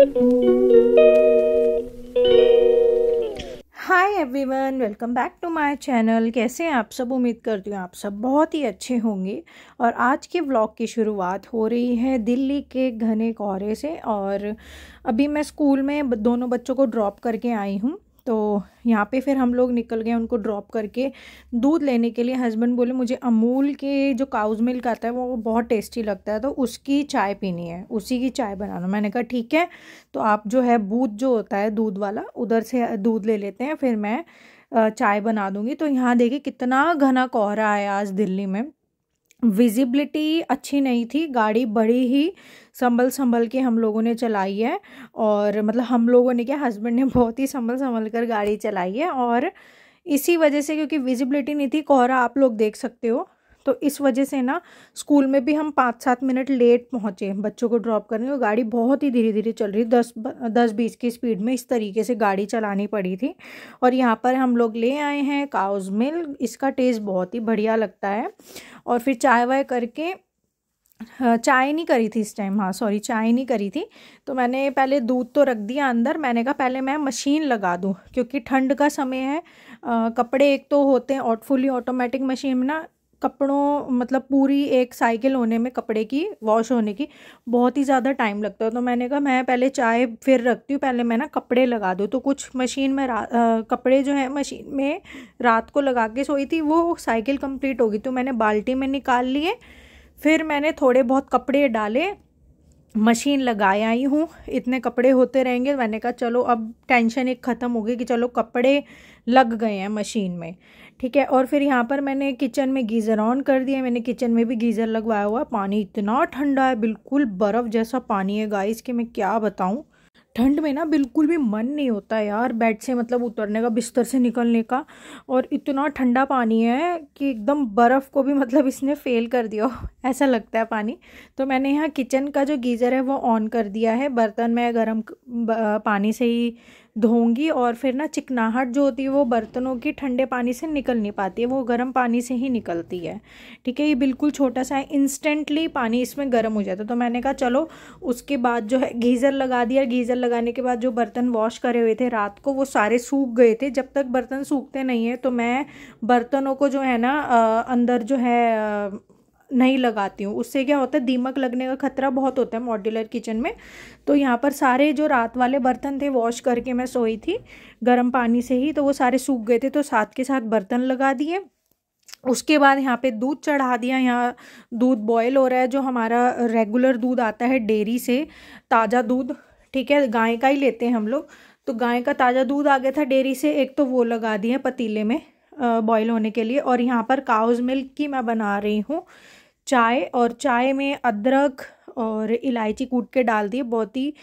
Hi everyone, welcome back to my channel. कैसे हैं आप सब? उम्मीद करती हूँ आप सब बहुत ही अच्छे होंगे। और आज के व्लॉग की शुरुआत हो रही है दिल्ली के घने कोहरे से। और अभी मैं स्कूल में दोनों बच्चों को ड्रॉप करके आई हूँ। तो यहाँ पे फिर हम लोग निकल गए उनको ड्रॉप करके दूध लेने के लिए। हस्बैंड बोले मुझे अमूल के जो काउज मिल्क आता है वो बहुत टेस्टी लगता है, तो उसकी चाय पीनी है, उसी की चाय बनाना। मैंने कहा ठीक है, तो आप जो है बूथ जो होता है दूध वाला, उधर से दूध ले लेते हैं, फिर मैं चाय बना दूँगी। तो यहाँ देखिए कितना घना कोहरा है आज दिल्ली में। विजिबिलिटी अच्छी नहीं थी, गाड़ी बड़ी ही संभल संभल के हम लोगों ने चलाई है। और मतलब हम लोगों ने क्या, हस्बैंड ने बहुत ही संभल संभल कर गाड़ी चलाई है। और इसी वजह से, क्योंकि विजिबिलिटी नहीं थी, कोहरा आप लोग देख सकते हो, तो इस वजह से ना स्कूल में भी हम 5-7 मिनट लेट पहुँचे बच्चों को ड्रॉप करने। और गाड़ी बहुत ही धीरे धीरे चल रही, 10-20 की स्पीड में इस तरीके से गाड़ी चलानी पड़ी थी। और यहाँ पर हम लोग ले आए हैं काउज मिल्क, इसका टेस्ट बहुत ही बढ़िया लगता है। और फिर चाय वाय करके, चाय नहीं करी थी इस टाइम, हाँ सॉरी, चाय नहीं करी थी। तो मैंने पहले दूध तो रख दिया अंदर। मैंने कहा पहले मैं मशीन लगा दूँ, क्योंकि ठंड का समय है। कपड़े एक तो होते हैं और फुली ऑटोमेटिक मशीन में ना, कपड़ों मतलब पूरी एक साइकिल होने में, कपड़े की वॉश होने की बहुत ही ज़्यादा टाइम लगता है। तो मैंने कहा मैं पहले चाय फिर रखती हूँ, पहले मैं ना कपड़े लगा दूँ। तो कुछ मशीन में कपड़े जो है मशीन में रात को लगा के सोई थी, वो साइकिल कंप्लीट होगी तो मैंने बाल्टी में निकाल लिए। फिर मैंने थोड़े बहुत कपड़े डाले, मशीन लगाए आई हूँ। इतने कपड़े होते रहेंगे, मैंने कहा चलो अब टेंशन एक ख़त्म हो गई कि चलो कपड़े लग गए हैं मशीन में, ठीक है। और फिर यहाँ पर मैंने किचन में गीज़र ऑन कर दिया। मैंने किचन में भी गीज़र लगवाया हुआ। पानी इतना ठंडा है, बिल्कुल बर्फ़ जैसा पानी है गाइस, कि मैं क्या बताऊँ। ठंड में ना बिल्कुल भी मन नहीं होता यार बेड से, मतलब उतरने का, बिस्तर से निकलने का। और इतना ठंडा पानी है कि एकदम बर्फ़ को भी मतलब इसने फ़ेल कर दिया ऐसा लगता है पानी। तो मैंने यहाँ किचन का जो गीज़र है वो ऑन कर दिया है। बर्तन मैं गर्म पानी से ही धोऊंगी। और फिर ना चिकनाहट जो होती है वो बर्तनों की ठंडे पानी से निकल नहीं पाती है, वो गर्म पानी से ही निकलती है, ठीक है। ये बिल्कुल छोटा सा है, इंस्टेंटली पानी इसमें गर्म हो जाता है। तो मैंने कहा चलो, उसके बाद जो है गीज़र लगा दिया। गीज़र लगाने के बाद जो बर्तन वॉश करे हुए थे रात को, वो सारे सूख गए थे। जब तक बर्तन सूखते नहीं है तो मैं बर्तनों को जो है ना अंदर जो है नहीं लगाती हूँ। उससे क्या होता है, दीमक लगने का खतरा बहुत होता है मॉड्यूलर किचन में। तो यहाँ पर सारे जो रात वाले बर्तन थे वॉश करके मैं सोई थी गर्म पानी से ही, तो वो सारे सूख गए थे, तो साथ के साथ बर्तन लगा दिए। उसके बाद यहाँ पे दूध चढ़ा दिया। यहाँ दूध बॉयल हो रहा है, जो हमारा रेगुलर दूध आता है डेयरी से, ताज़ा दूध, ठीक है, गाय का ही लेते हैं हम लोग। तो गाय का ताज़ा दूध आ गया था डेयरी से, एक तो वो लगा दिए पतीले में बॉयल होने के लिए। और यहाँ पर काउज मिल्क की मैं बना रही हूँ चाय। और चाय में अदरक और इलायची कूट के डाल दी, बहुत ही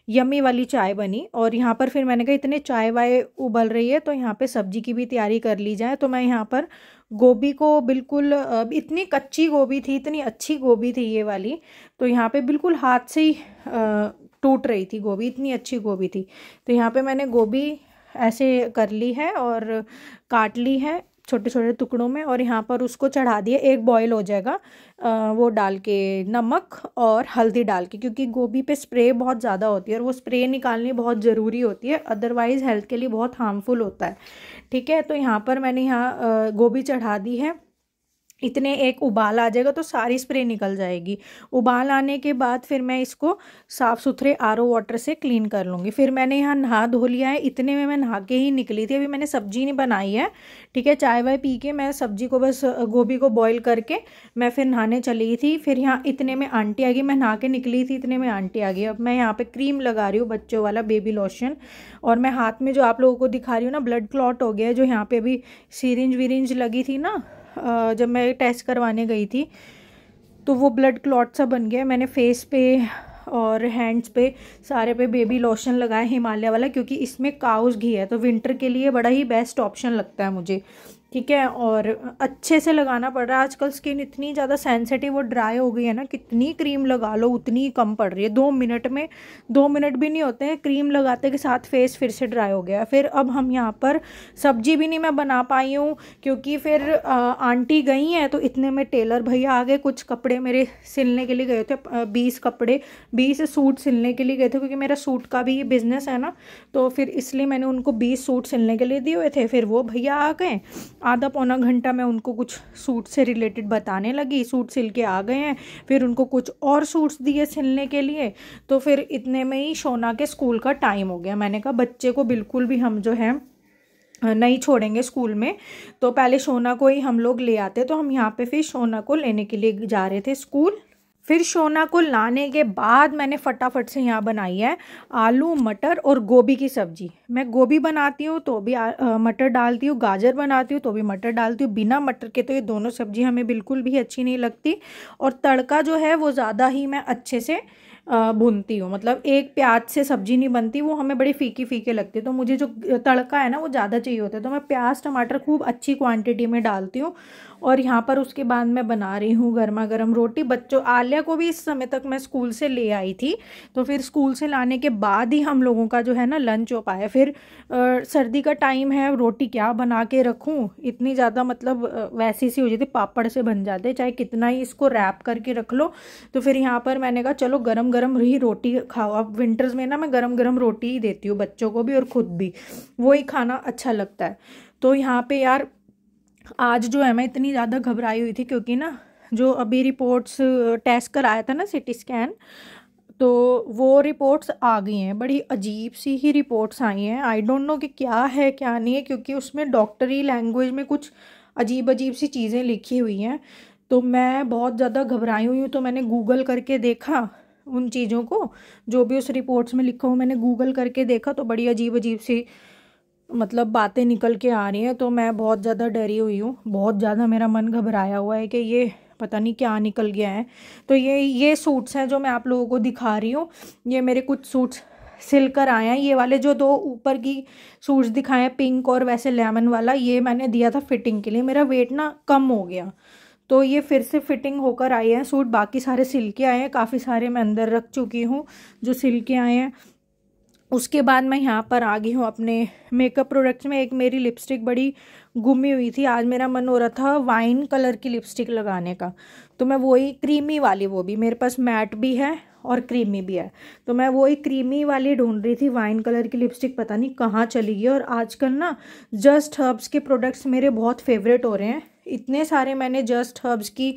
यमी वाली चाय बनी। और यहाँ पर फिर मैंने कहा इतने चाय वाय उबल रही है तो यहाँ पे सब्जी की भी तैयारी कर ली जाए। तो मैं यहाँ पर गोभी को बिल्कुल, इतनी कच्ची गोभी थी, इतनी अच्छी गोभी थी ये वाली, तो यहाँ पे बिल्कुल हाथ से ही टूट रही थी गोभी, इतनी अच्छी गोभी थी। तो यहाँ पे मैंने गोभी ऐसे कर ली है और काट ली है छोटे छोटे टुकड़ों में। और यहाँ पर उसको चढ़ा दिए, एक बॉईल हो जाएगा वो डाल के, नमक और हल्दी डाल के, क्योंकि गोभी पे स्प्रे बहुत ज़्यादा होती है और वो स्प्रे निकालनी बहुत ज़रूरी होती है, अदरवाइज़ हेल्थ के लिए बहुत हार्मफुल होता है, ठीक है। तो यहाँ पर मैंने यहाँ गोभी चढ़ा दी है। इतने एक उबाल आ जाएगा तो सारी स्प्रे निकल जाएगी। उबाल आने के बाद फिर मैं इसको साफ़ सुथरे आरओ वाटर से क्लीन कर लूँगी। फिर मैंने यहाँ नहा धो लिया है, इतने में मैं नहा के ही निकली थी। अभी मैंने सब्जी नहीं बनाई है, ठीक है। चाय वाय पी के मैं सब्जी को, बस गोभी को बॉईल करके मैं फिर नहाने चली थी। फिर यहाँ इतने में आंटी आ गई, मैं नहा के निकली थी, इतने में आंटी आ गई। अब मैं यहाँ पर क्रीम लगा रही हूँ, बच्चों वाला बेबी लोशन। और मैं हाथ में जो आप लोगों को दिखा रही हूँ ना, ब्लड क्लॉट हो गया है, जो यहाँ पर अभी सीरिंज वीरिंज लगी थी ना, जब मैं टेस्ट करवाने गई थी, तो वो ब्लड क्लॉट सा बन गया। मैंने फेस पे और हैंड्स पे सारे पे बेबी लोशन लगाया हिमालय वाला, क्योंकि इसमें काउज घी है, तो विंटर के लिए बड़ा ही बेस्ट ऑप्शन लगता है मुझे। ठीक है, और अच्छे से लगाना पड़ रहा है। आजकल स्किन इतनी ज़्यादा सेंसिटिव और ड्राई हो गई है ना, कितनी क्रीम लगा लो उतनी ही कम पड़ रही है। 2 मिनट में, 2 मिनट भी नहीं होते हैं क्रीम लगाते के साथ फेस फिर से ड्राई हो गया। फिर अब हम यहाँ पर सब्जी भी नहीं मैं बना पाई हूँ, क्योंकि फिर आंटी गई हैं तो इतने में टेलर भैया आ गए। कुछ कपड़े मेरे सिलने के लिए गए थे, 20 सूट सिलने के लिए गए थे, क्योंकि मेरा सूट का भी बिजनेस है ना, तो फिर इसलिए मैंने उनको 20 सूट सिलने के लिए दिए हुए थे। फिर वो भैया आ गए, आधा पौना घंटा मैं उनको कुछ सूट से रिलेटेड बताने लगी, सूट सिल के आ गए हैं। फिर उनको कुछ और सूट्स दिए सिलने के लिए, तो फिर इतने में ही शोना के स्कूल का टाइम हो गया। मैंने कहा बच्चे को बिल्कुल भी हम जो है नहीं छोड़ेंगे स्कूल में, तो पहले शोना को ही हम लोग ले आते। तो हम यहाँ पे फिर शोना को लेने के लिए जा रहे थे स्कूल। फिर शोना को लाने के बाद मैंने फटाफट से यहाँ बनाई है आलू मटर और गोभी की सब्जी। मैं गोभी बनाती हूँ तो भी मटर डालती हूँ, गाजर बनाती हूँ तो भी मटर डालती हूँ। बिना मटर के तो ये दोनों सब्जी हमें बिल्कुल भी अच्छी नहीं लगती। और तड़का जो है वो ज़्यादा ही मैं अच्छे से भूनती हूँ, मतलब एक प्याज से सब्जी नहीं बनती, वो हमें बड़ी फीकी फीके लगती है। तो मुझे जो तड़का है ना वो ज़्यादा चाहिए होता है, तो मैं प्याज टमाटर खूब अच्छी क्वांटिटी में डालती हूँ। और यहाँ पर उसके बाद मैं बना रही हूँ गर्मा गर्म रोटी। बच्चों आलिया को भी इस समय तक मैं स्कूल से ले आई थी, तो फिर स्कूल से लाने के बाद ही हम लोगों का जो है ना लंच हो पाया। फिर सर्दी का टाइम है, रोटी क्या बना के रखूँ, इतनी ज़्यादा मतलब वैसी सी हो जाती, पापड़ से बन जाते, चाहे कितना ही इसको रैप करके रख लो। तो फिर यहाँ पर मैंने कहा चलो गरम गरम ही रोटी खाओ। अब विंटर्स में ना मैं गरम गरम रोटी ही देती हूँ बच्चों को भी और ख़ुद भी, वही खाना अच्छा लगता है। तो यहाँ पे यार आज जो है मैं इतनी ज़्यादा घबराई हुई थी, क्योंकि ना जो अभी रिपोर्ट्स टेस्ट कराया था ना सिटी स्कैन, तो वो रिपोर्ट्स आ गई हैं। बड़ी अजीब सी ही रिपोर्ट्स आई हैं, आई डोंट नो कि क्या है क्या नहीं है, क्योंकि उसमें डॉक्टरी लैंग्वेज में कुछ अजीब अजीब सी चीज़ें लिखी हुई हैं। तो मैं बहुत ज़्यादा घबराई हुई हूँ। तो मैंने गूगल करके देखा उन चीज़ों को, जो भी उस रिपोर्ट्स में लिखा हो मैंने गूगल करके देखा, तो बड़ी अजीब अजीब सी मतलब बातें निकल के आ रही हैं। तो मैं बहुत ज़्यादा डरी हुई हूँ, बहुत ज़्यादा मेरा मन घबराया हुआ है कि ये पता नहीं क्या निकल गया है। तो ये सूट्स हैं जो मैं आप लोगों को दिखा रही हूँ। ये मेरे कुछ सूट्स सिल कर आए हैं। ये वाले जो 2 ऊपर की सूट्स दिखाए हैं, पिंक और वैसे लेमन वाला, ये मैंने दिया था फिटिंग के लिए। मेरा वेट ना कम हो गया, तो ये फिर से फिटिंग होकर आए हैं सूट। बाकी सारे सिल के आए हैं, काफ़ी सारे मैं अंदर रख चुकी हूँ जो सिल के आए हैं। उसके बाद मैं यहाँ पर आ गई हूँ अपने मेकअप प्रोडक्ट्स में। एक मेरी लिपस्टिक बड़ी गुमी हुई थी, आज मेरा मन हो रहा था वाइन कलर की लिपस्टिक लगाने का, तो मैं वही क्रीमी वाली, वो भी मेरे पास मैट भी है और क्रीमी भी है, तो मैं वही क्रीमी वाली ढूंढ रही थी। वाइन कलर की लिपस्टिक पता नहीं कहाँ चली गई। और आजकल ना जस्ट हर्ब्स के प्रोडक्ट्स मेरे बहुत फेवरेट हो रहे हैं। इतने सारे मैंने जस्ट हर्ब्स की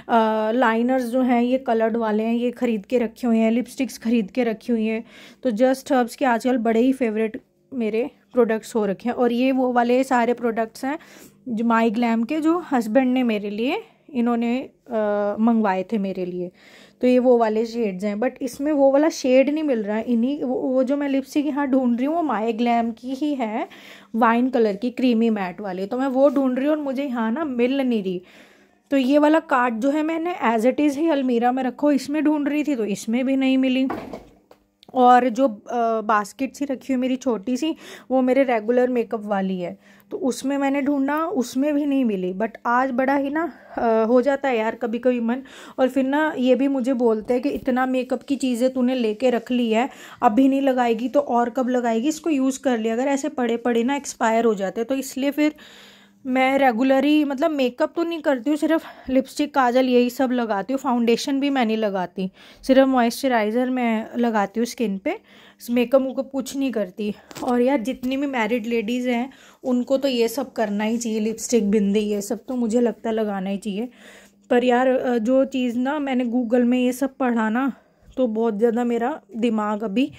लाइनर्स जो हैं ये कलर्ड वाले हैं, ये ख़रीद के रखे हुए हैं, लिपस्टिक्स ख़रीद के रखी हुई हैं। तो जस्ट हर्ब्स के आजकल बड़े ही फेवरेट मेरे प्रोडक्ट्स हो रखे हैं। और ये वो वाले सारे प्रोडक्ट्स हैं जो माई ग्लैम के, जो हस्बैंड ने मेरे लिए इन्होंने मंगवाए थे मेरे लिए। तो ये वो वाले शेड्स हैं, बट इसमें वो वाला शेड नहीं मिल रहा है। इन्हीं वो जो मैं लिपस्टिक यहाँ ढूंढ रही हूँ वो माई ग्लैम की ही है, वाइन कलर की क्रीमी मैट वाली, तो मैं वो ढूंढ रही हूँ और मुझे यहाँ ना मिल नहीं रही। तो ये वाला कार्ड जो है मैंने एज इट इज़ ही अलमीरा में रखो, इसमें ढूंढ रही थी तो इसमें भी नहीं मिली। और जो बास्केट सी रखी हुई मेरी छोटी सी, वो मेरे रेगुलर मेकअप वाली है, तो उसमें मैंने ढूंढा, उसमें भी नहीं मिली। बट आज बड़ा ही ना हो जाता है यार कभी कभी मन, और फिर ना ये भी मुझे बोलते हैं कि इतना मेकअप की चीज़ें तूने लेके रख ली है, अभी नहीं लगाएगी तो और कब लगाएगी, इसको यूज़ कर लिया अगर, ऐसे पड़े पड़े ना एक्सपायर हो जाते हैं। तो इसलिए फिर मैं रेगुलरी मतलब मेकअप तो नहीं करती हूँ, सिर्फ लिपस्टिक काजल यही सब लगाती हूँ। फाउंडेशन भी मैं नहीं लगाती, सिर्फ मॉइस्चराइज़र मैं लगाती हूँ स्किन पे, मेकअप मुकअप कुछ नहीं करती। और यार जितनी भी मैरिड लेडीज़ हैं उनको तो ये सब करना ही चाहिए, लिपस्टिक बिंदी ये सब तो मुझे लगता है लगाना ही चाहिए। पर यार जो चीज़ ना मैंने गूगल में ये सब पढ़ा ना, तो बहुत ज़्यादा मेरा दिमाग अभी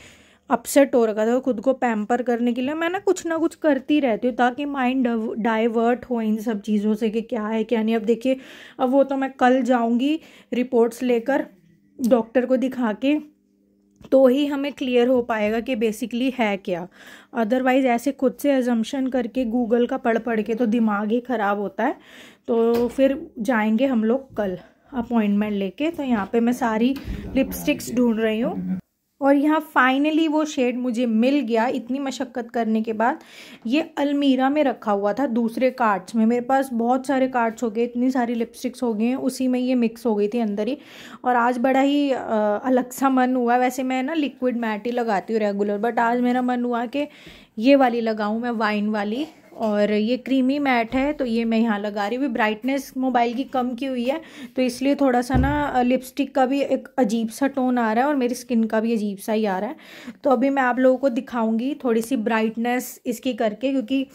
अपसेट हो रखा था। खुद को पैम्पर करने के लिए मैं ना कुछ करती रहती हूँ, ताकि माइंड डाइवर्ट हो इन सब चीज़ों से कि क्या है क्या नहीं। अब देखिए, अब वो तो मैं कल जाऊँगी रिपोर्ट्स लेकर डॉक्टर को दिखा के, तो ही हमें क्लियर हो पाएगा कि बेसिकली है क्या। अदरवाइज़ ऐसे खुद से अजम्पशन करके गूगल का पढ़ के तो दिमाग ही ख़राब होता है। तो फिर जाएंगे हम लोग कल अपॉइंटमेंट लेके। तो यहाँ पे मैं सारी लिपस्टिक्स ढूंढ रही हूँ। और यहाँ फाइनली वो शेड मुझे मिल गया इतनी मशक्क़त करने के बाद। ये अलमीरा में रखा हुआ था दूसरे कार्ट्स में, मेरे पास बहुत सारे कार्ट्स हो गए, इतनी सारी लिपस्टिक्स हो गई हैं, उसी में ये मिक्स हो गई थी अंदर ही। और आज बड़ा ही अलग सा मन हुआ। वैसे मैं ना लिक्विड मैट ही लगाती हूँ रेगुलर, बट आज मेरा मन हुआ कि ये वाली लगाऊँ मैं, वाइन वाली। और ये क्रीमी मैट है तो ये मैं यहाँ लगा रही हूँ। ब्राइटनेस मोबाइल की कम की हुई है तो इसलिए थोड़ा सा ना लिपस्टिक का भी एक अजीब सा टोन आ रहा है और मेरी स्किन का भी अजीब सा ही आ रहा है। तो अभी मैं आप लोगों को दिखाऊंगी थोड़ी सी ब्राइटनेस इसकी करके, क्योंकि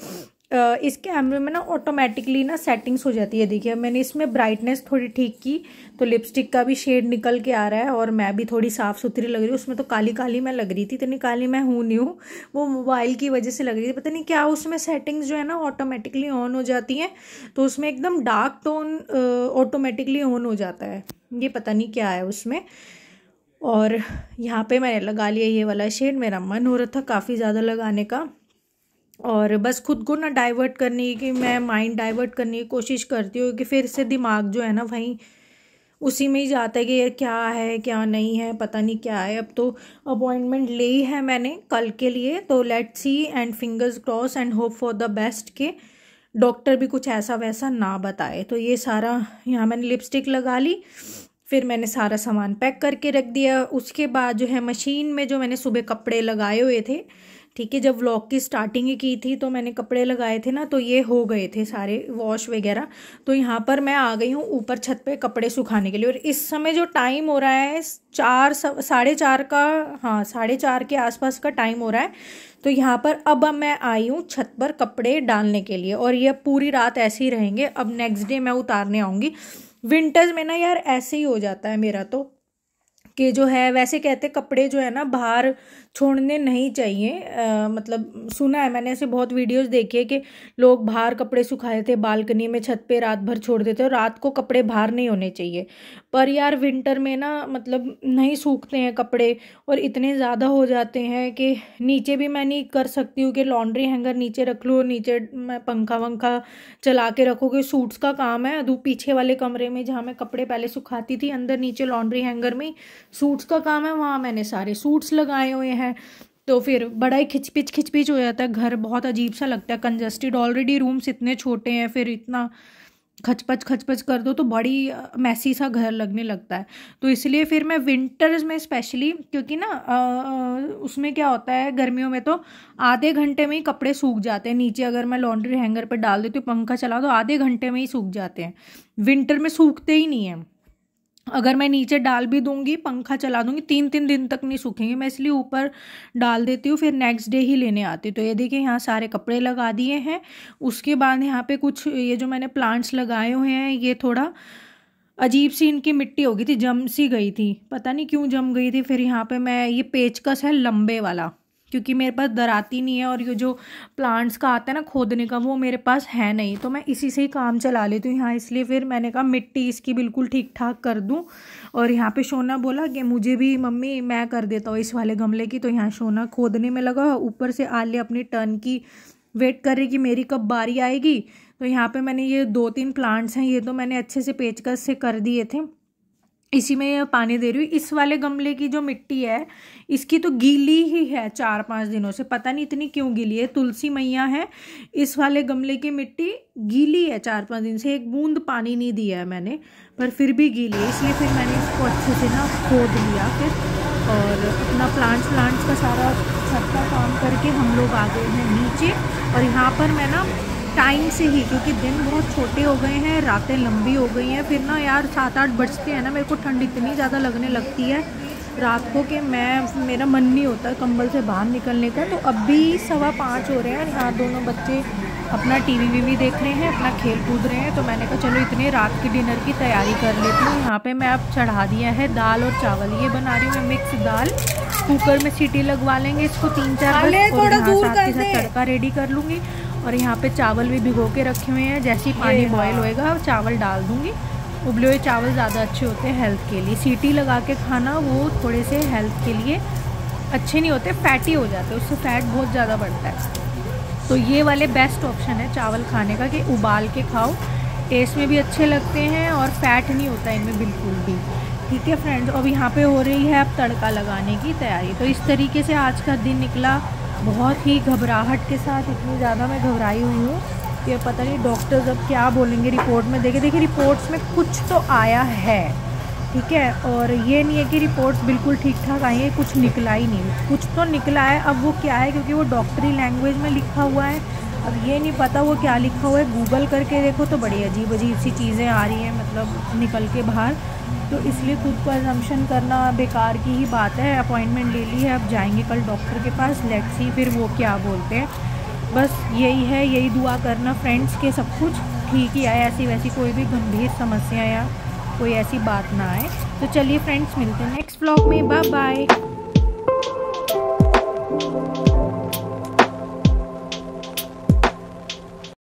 इस कैमरे में ना ऑटोमेटिकली ना सेटिंग्स हो जाती है। देखिए मैंने इसमें ब्राइटनेस थोड़ी ठीक की तो लिपस्टिक का भी शेड निकल के आ रहा है और मैं भी थोड़ी साफ़ सुथरी लग रही हूँ। उसमें तो काली काली मैं लग रही थी, इतनी काली मैं हूँ नहीं हूँ, वो मोबाइल की वजह से लग रही थी। पता नहीं क्या उसमें सेटिंग्स जो है ना ऑटोमेटिकली ऑन हो जाती हैं, तो उसमें एकदम डार्क टोन ऑटोमेटिकली ऑन हो जाता है, ये पता नहीं क्या है उसमें। और यहाँ पे मैंने लगा लिया ये वाला शेड, मेरा मन हो रहा था काफ़ी ज़्यादा लगाने का। और बस खुद को ना डाइवर्ट करने की, मैं माइंड डाइवर्ट करने की कोशिश करती हूँ कि फिर से दिमाग जो है ना वहीं उसी में ही जाता है कि ये क्या है क्या नहीं है, पता नहीं क्या है। अब तो अपॉइंटमेंट ले ही है मैंने कल के लिए, तो let's see and fingers cross and hope for the best के डॉक्टर भी कुछ ऐसा वैसा ना बताए। तो ये सारा यहाँ मैंने लिपस्टिक लगा ली, फिर मैंने सारा सामान पैक करके रख दिया। उसके बाद जो है मशीन में जो मैंने सुबह कपड़े लगाए हुए थे, ठीक है, जब व्लॉग की स्टार्टिंग ही की थी तो मैंने कपड़े लगाए थे ना, तो ये हो गए थे सारे वॉश वगैरह। तो यहाँ पर मैं आ गई हूँ ऊपर छत पे कपड़े सुखाने के लिए। और इस समय जो टाइम हो रहा है 4:30 का, हाँ 4:30 के आसपास का टाइम हो रहा है। तो यहाँ पर अब मैं आई हूँ छत पर कपड़े डालने के लिए और ये पूरी रात ऐसे ही रहेंगे। अब नेक्स्ट डे मैं उतारने आऊँगी। विंटर्स में ना यार ऐसे ही हो जाता है मेरा तो, कि जो है वैसे कहते कपड़े जो है ना बाहर छोड़ने नहीं चाहिए। मतलब सुना है मैंने, ऐसे बहुत वीडियोस देखी है कि लोग बाहर कपड़े सुखाए थे बालकनी में छत पे रात भर छोड़ देते और रात को कपड़े बाहर नहीं होने चाहिए। पर यार विंटर में ना मतलब नहीं सूखते हैं कपड़े और इतने ज़्यादा हो जाते हैं कि नीचे भी मैं नहीं कर सकती हूँ कि लॉन्ड्री हैंगर नीचे रख लूँ, नीचे मैं पंखा वंखा चला के रखूँगी। सूट्स का काम है, पीछे वाले कमरे में जहाँ मैं कपड़े पहले सुखाती थी अंदर नीचे लॉन्ड्री हैंगर में सूट्स का काम है, वहाँ मैंने सारे सूट्स लगाए हुए हैं। तो फिर बड़ा ही खिचपिच हो जाता है, घर बहुत अजीब सा लगता है, कंजस्टेड। ऑलरेडी रूम्स इतने छोटे हैं, फिर इतना खचपच कर दो तो बड़ी मैसी सा घर लगने लगता है। तो इसलिए फिर मैं विंटर्स में स्पेशली, क्योंकि ना उसमें क्या होता है गर्मियों में तो आधे घंटे में ही कपड़े सूख जाते हैं। नीचे अगर मैं लॉन्ड्री हैंगर पर डाल देती हूँ, पंखा चला दो, आधे घंटे में ही सूख जाते हैं। विंटर में सूखते ही नहीं हैं। अगर मैं नीचे डाल भी दूंगी, पंखा चला दूंगी, 3 दिन तक नहीं सूखेंगे। मैं इसलिए ऊपर डाल देती हूँ, फिर नेक्स्ट डे ही लेने आती हूँ। तो ये देखिए यहाँ सारे कपड़े लगा दिए हैं। उसके बाद यहाँ पे कुछ ये जो मैंने प्लांट्स लगाए हुए हैं, ये थोड़ा अजीब सी इनकी मिट्टी हो गई थी, जम सी गई थी, पता नहीं क्यों जम गई थी। फिर यहाँ पे मैं, ये पेचकस है लंबे वाला, क्योंकि मेरे पास दराती नहीं है और ये जो प्लांट्स का आता है ना खोदने का, वो मेरे पास है नहीं, तो मैं इसी से ही काम चला लेती हूँ यहाँ। इसलिए फिर मैंने कहा मिट्टी इसकी बिल्कुल ठीक ठाक कर दूँ। और यहाँ पे शोना बोला कि मुझे भी मम्मी मैं कर देता हूँ इस वाले गमले की। तो यहाँ शोना खोदने में लगा, ऊपर से आले अपनी टर्न की वेट कर रही कि मेरी कब बारी आएगी। तो यहाँ पे मैंने ये 2-3 प्लांट्स हैं, ये तो मैंने अच्छे से पेचकस से कर दिए थे, इसी में पानी दे रही हूँ। इस वाले गमले की जो मिट्टी है इसकी तो गीली ही है 4-5 दिनों से, पता नहीं इतनी क्यों गीली है। तुलसी मैया है, इस वाले गमले की मिट्टी गीली है 4-5 दिन से, एक बूंद पानी नहीं दिया है मैंने, पर फिर भी गीली है। इसलिए फिर मैंने इसको अच्छे से ना खोद लिया फिर, और अपना प्लांट्स का सारा छत का काम करके हम लोग आ गए हैं नीचे। और यहाँ पर मैं ना टाइम से ही, क्योंकि दिन बहुत छोटे हो गए हैं, रातें लंबी हो गई हैं, फिर ना यार 7-8 बजते हैं ना, मेरे को ठंड इतनी ज़्यादा लगने लगती है रात को कि मेरा मन नहीं होता कंबल से बाहर निकलने का। तो अब भी 5:15 हो रहे हैं, यहाँ दोनों बच्चे अपना टीवी देख रहे हैं, अपना खेल कूद रहे हैं। तो मैंने कहा चलो इतने रात के डिनर की तैयारी कर लेती हूँ। यहाँ पे मैं अब चढ़ा दिया है दाल और चावल, ये बना रही हूँ मैं मिक्स दाल। कुकर में सीटी लगवा लेंगे इसको 3-4 बजे, और यहाँ साथ के साथ तड़का रेडी कर लूँगी। और यहाँ पे चावल भी भिगो के रखे हुए हैं, जैसे ही पानी बॉयल होएगा चावल डाल दूँगी। उबले हुए चावल ज़्यादा अच्छे होते हैं हेल्थ के लिए, सीटी लगा के खाना वो थोड़े से हेल्थ के लिए अच्छे नहीं होते, फैटी हो जाते हैं, उससे फैट बहुत ज़्यादा बढ़ता है। तो ये वाले बेस्ट ऑप्शन है चावल खाने का, कि उबाल के खाओ, टेस्ट में भी अच्छे लगते हैं और फैट नहीं होता इनमें बिल्कुल भी, ठीक है फ्रेंड्स, अब यहाँ पे हो रही है अब तड़का लगाने की तैयारी। तो इस तरीके से आज का दिन निकला, बहुत ही घबराहट के साथ। इतनी ज़्यादा मैं घबराई हुई हूँ कि पता नहीं डॉक्टर्स अब क्या बोलेंगे रिपोर्ट में। देखिए रिपोर्ट्स में कुछ तो आया है, ठीक है, और ये नहीं है कि रिपोर्ट्स बिल्कुल ठीक ठाक आई है, कुछ निकला ही नहीं। कुछ तो निकला है, अब वो क्या है, क्योंकि वो डॉक्टरी लैंग्वेज में लिखा हुआ है, अब ये नहीं पता वो क्या लिखा हुआ है। गूगल करके देखो तो बड़ी अजीब अजीब सी चीज़ें आ रही हैं, मतलब निकल के बाहर। तो इसलिए खुद को अजम्पशन करना बेकार की ही बात है। अपॉइंटमेंट ले ली है, अब जाएंगे कल डॉक्टर के पास, लेट्स सी फिर वो क्या बोलते हैं। बस यही है, यही दुआ करना फ्रेंड्स के सब कुछ ठीक ही आए, ऐसी वैसी कोई भी गंभीर समस्या या कोई ऐसी बात ना आए। तो चलिए फ्रेंड्स, मिलते हैं नेक्स्ट व्लॉग में, बाय बाय।